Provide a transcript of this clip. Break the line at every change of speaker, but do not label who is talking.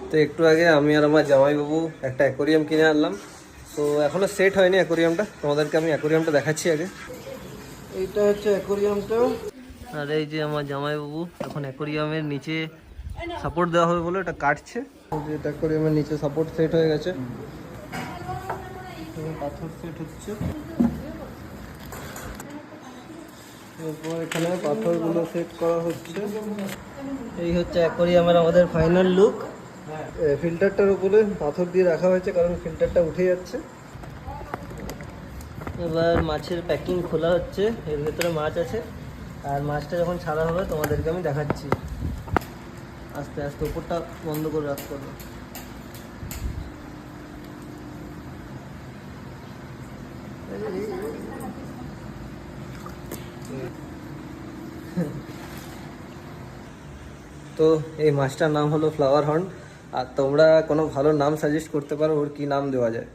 তো একটু আগে আমি আর আমার জামাইবাবু একটা অ্যাকোরিয়াম কিনে আনলাম। তো এখনও সেট হয়নি অ্যাকোরিয়ামটা, তোমাদেরকে আমি অ্যাকোরিয়ামটা দেখাচ্ছি আগে। এইটা হচ্ছে অ্যাকোরিয়ামটা, আর এই যে আমার জামাইবাবু এখন অ্যাকোরিয়ামের নিচে সাপোর্ট দেওয়া হবে বলে এটা কাটছে। যে অ্যাকোরিয়ামের নিচে সাপোর্ট সেট হয়ে গেছে, পাথর সেট হচ্ছে। এরপর এখানে পাথরগুলো সেট করা হচ্ছে। এই হচ্ছে অ্যাকোরিয়ামের আমাদের ফাইনাল লুক। ফিল্টারটার উপরে পাথর দিয়ে রাখা হয়েছে কারণ ফিল্টারটা উঠে যাচ্ছে। এবার মাছের প্যাকিং খোলা হচ্ছে, এর ভেতরে মাছ আছে, আর মাছটা যখন ছাড়া হবে তোমাদেরকে আমি দেখাচ্ছি। আস্তে আস্তে উপরটা বন্ধ করে রাখতে হবে। তো এই মাছটার নাম হলো ফ্লাওয়ার হর্ন। আর তোমরা কোনো ভালো নাম সাজেস্ট করতে পারো, ওর কি নাম দেওয়া যায়?